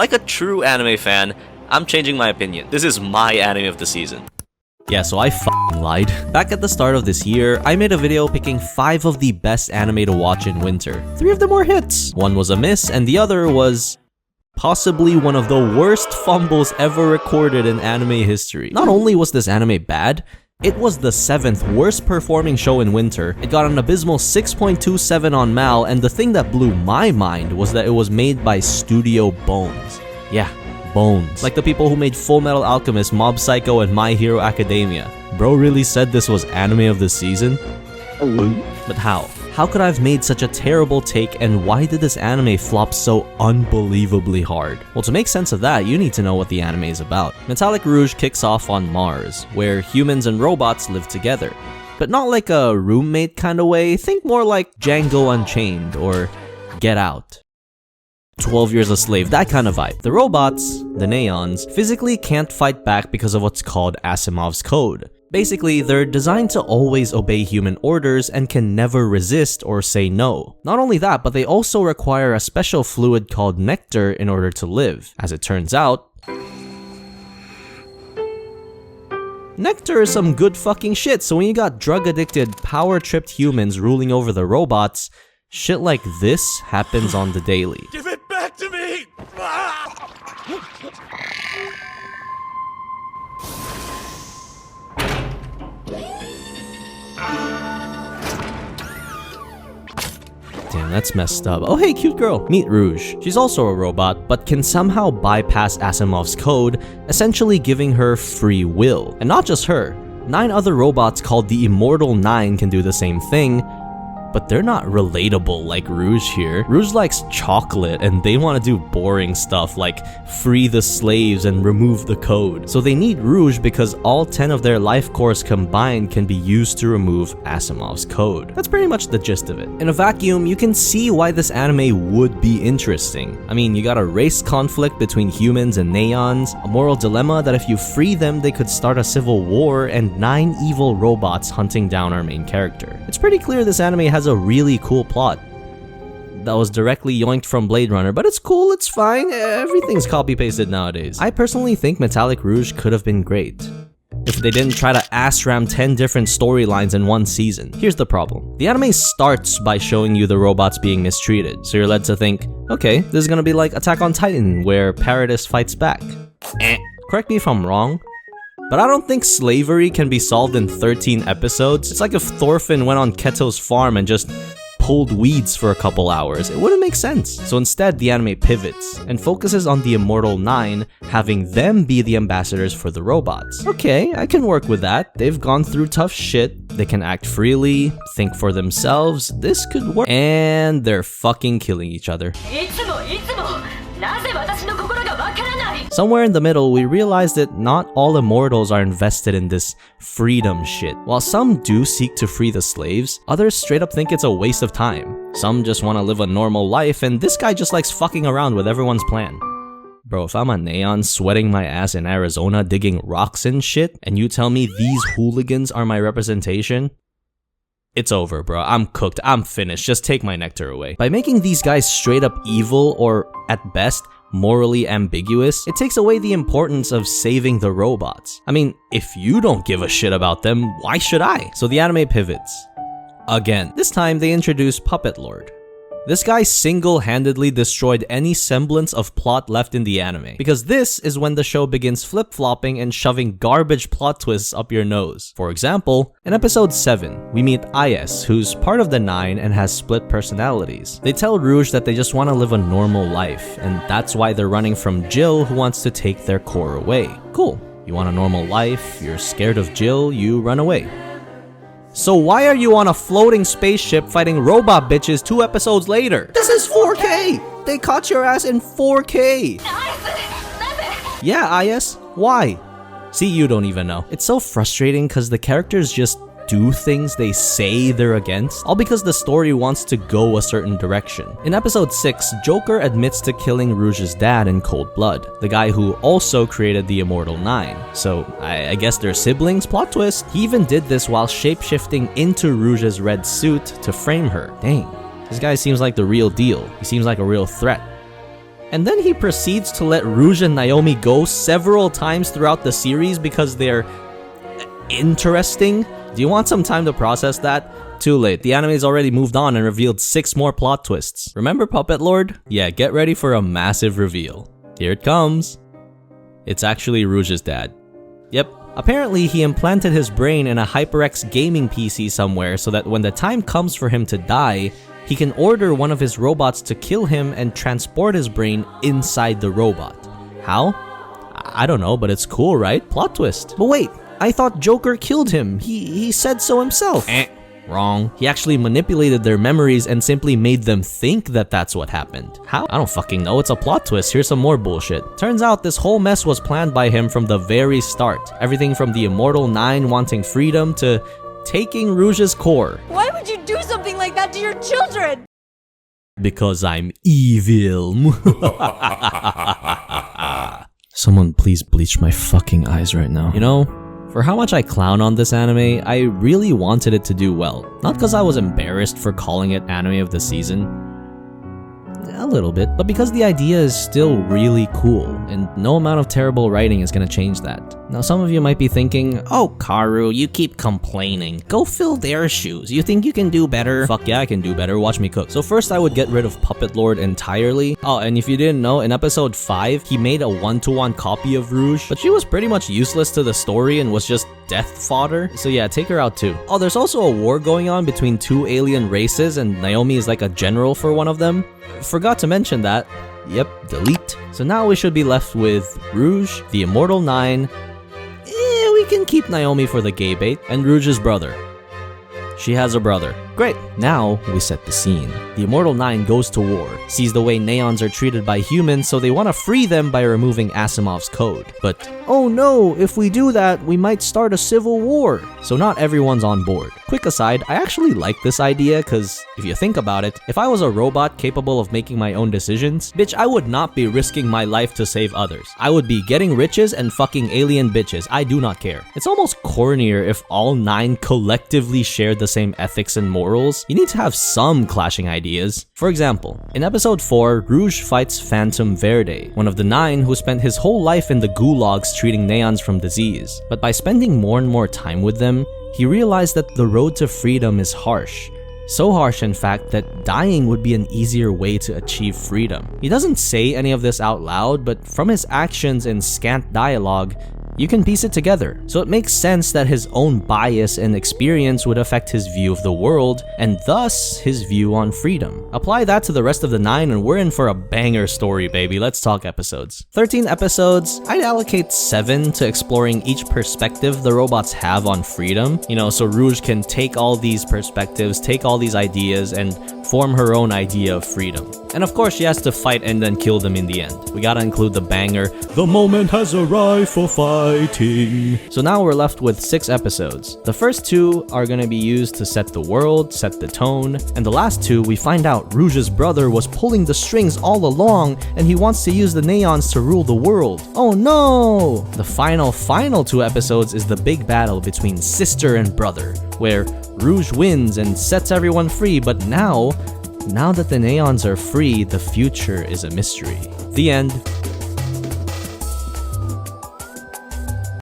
like a true anime fan, I'm changing my opinion. This is my anime of the season. Yeah, so I f***ing lied. Back at the start of this year, I made a video picking 5 of the best anime to watch in winter. 3 of them were hits. One was a miss, and the other was possibly one of the worst fumbles ever recorded in anime history. Not only was this anime bad, it was the 7th worst performing show in winter. It got an abysmal 6.27 on Mal, and the thing that blew my mind was that it was made by Studio Bones. Yeah, Bones. Like the people who made Full Metal Alchemist, Mob Psycho, and My Hero Academia. Bro really said this was anime of the season? But how? How could I have made such a terrible take, and why did this anime flop so unbelievably hard? Well, to make sense of that, you need to know what the anime is about. Metallic Rouge kicks off on Mars, where humans and robots live together. But not like a roommate kind of way, think more like Django Unchained or Get Out. 12 Years a Slave, that kind of vibe. The robots, the Neons, physically can't fight back because of what's called Asimov's Code. Basically, they're designed to always obey human orders and can never resist or say no. Not only that, but they also require a special fluid called nectar in order to live. As it turns out, nectar is some good fucking shit, so when you got drug-addicted, power-tripped humans ruling over the robots, shit like this happens on the daily. Give it back to me! Damn, that's messed up. Oh hey, cute girl. Meet Rouge. She's also a robot, but can somehow bypass Asimov's code, essentially giving her free will. And not just her. 9 other robots called the Immortal 9 can do the same thing, but they're not relatable like Rouge here. Rouge likes chocolate, and they want to do boring stuff like free the slaves and remove the code. So they need Rouge because all 10 of their life cores combined can be used to remove Asimov's code. That's pretty much the gist of it. In a vacuum, you can see why this anime would be interesting. I mean, you got a race conflict between humans and Neons, a moral dilemma that if you free them, they could start a civil war, and 9 evil robots hunting down our main character. It's pretty clear this anime has a really cool plot. That was directly yoinked from Blade Runner, but it's cool, it's fine, everything's copy-pasted nowadays. I personally think Metallic Rouge could have been great if they didn't try to ass-ram 10 different storylines in one season. Here's the problem. The anime starts by showing you the robots being mistreated, so you're led to think, okay, this is gonna be like Attack on Titan, where Paradis fights back. Correct me if I'm wrong, but I don't think slavery can be solved in 13 episodes. It's like if Thorfinn went on Keto's farm and just pulled weeds for a couple hours. It wouldn't make sense. So instead, the anime pivots and focuses on the Immortal 9, having them be the ambassadors for the robots. Okay, I can work with that. They've gone through tough shit. They can act freely, think for themselves. This could work. And they're fucking killing each other. Somewhere in the middle, we realize that not all immortals are invested in this freedom shit. While some do seek to free the slaves, others straight up think it's a waste of time. Some just want to live a normal life, and this guy just likes fucking around with everyone's plan. Bro, if I'm a Neon sweating my ass in Arizona digging rocks and shit, and you tell me these hooligans are my representation, it's over, bro. I'm cooked. I'm finished. Just take my nectar away. By making these guys straight up evil, or at best, morally ambiguous, it takes away the importance of saving the robots. I mean, if you don't give a shit about them, why should I? So the anime pivots. Again. This time they introduce Puppet Lord. This guy single-handedly destroyed any semblance of plot left in the anime, because this is when the show begins flip-flopping and shoving garbage plot twists up your nose. For example, in episode 7, we meet Is, who's part of the 9 and has split personalities. They tell Rouge that they just want to live a normal life, and that's why they're running from Jill, who wants to take their core away. Cool. You want a normal life, you're scared of Jill, you run away. So why are you on a floating spaceship fighting robot bitches 2 episodes later? This is 4K! They caught your ass in 4K! Yeah, Is, why? See, you don't even know. It's so frustrating because the characters just do things they say they're against, all because the story wants to go a certain direction. In episode 6, Joker admits to killing Rouge's dad in cold blood, the guy who also created the Immortal 9. So I guess they're siblings? Plot twist. He even did this while shapeshifting into Rouge's red suit to frame her. Dang, this guy seems like the real deal. He seems like a real threat. And then he proceeds to let Rouge and Naomi go several times throughout the series because they're interesting. Do you want some time to process that? Too late. The anime's already moved on and revealed 6 more plot twists. Remember Puppet Lord? Yeah, get ready for a massive reveal. Here it comes. It's actually Rouge's dad. Yep. Apparently, he implanted his brain in a HyperX gaming PC somewhere so that when the time comes for him to die, he can order one of his robots to kill him and transport his brain inside the robot. How? I don't know, but it's cool, right? Plot twist. But wait, I thought Joker killed him. He said so himself. Wrong. He actually manipulated their memories and simply made them think that that's what happened. How? I don't fucking know. It's a plot twist. Here's some more bullshit. Turns out this whole mess was planned by him from the very start. Everything from the Immortal 9 wanting freedom to taking Rouge's core. Why would you do something like that to your children? Because I'm evil. Someone please bleach my fucking eyes right now. You know, for how much I clown on this anime, I really wanted it to do well. Not because I was embarrassed for calling it anime of the season. A little bit, but because the idea is still really cool, and no amount of terrible writing is gonna change that. Now some of you might be thinking, oh Karu, you keep complaining. Go fill their shoes. You think you can do better? Fuck yeah, I can do better. Watch me cook. So first I would get rid of Puppet Lord entirely. Oh, and if you didn't know, in episode 5, he made a 1-to-1 copy of Rouge, but she was pretty much useless to the story and was just death fodder. So yeah, take her out too. Oh, there's also a war going on between 2 alien races and Naomi is like a general for one of them. Forgot to mention that. Yep, delete. So now we should be left with Rouge, the Immortal 9. We can keep Naomi for the gay bait, and Rouge's brother. She has a brother. Great. Now we set the scene. The Immortal 9 goes to war, sees the way Neons are treated by humans, so they want to free them by removing Asimov's code. But, oh no, if we do that, we might start a civil war. So not everyone's on board. Quick aside, I actually like this idea because if you think about it, if I was a robot capable of making my own decisions, bitch, I would not be risking my life to save others. I would be getting riches and fucking alien bitches. I do not care. It's almost cornier if all 9 collectively shared the same ethics and morals. You need to have some clashing ideas. For example, in episode 4, Rouge fights Phantom Verde, one of the 9 who spent his whole life in the gulags treating Neons from disease. But by spending more and more time with them, he realized that the road to freedom is harsh. So harsh, in fact, that dying would be an easier way to achieve freedom. He doesn't say any of this out loud, but from his actions and scant dialogue, you can piece it together. So it makes sense that his own bias and experience would affect his view of the world, and thus his view on freedom. Apply that to the rest of the 9 and we're in for a banger story, baby. Let's talk episodes. 13 episodes, I'd allocate 7 to exploring each perspective the robots have on freedom. You know, so Rouge can take all these perspectives, take all these ideas, and form her own idea of freedom. And of course, she has to fight and then kill them in the end. We gotta include the banger, "The moment has arrived for fighting." So now we're left with 6 episodes. The first 2 are gonna be used to set the world, set the tone, and the last 2 we find out Rouge's brother was pulling the strings all along and he wants to use the Neons to rule the world. Oh no! The final 2 episodes is the big battle between sister and brother, where Rouge wins and sets everyone free, but now that the Neons are free, the future is a mystery. The end.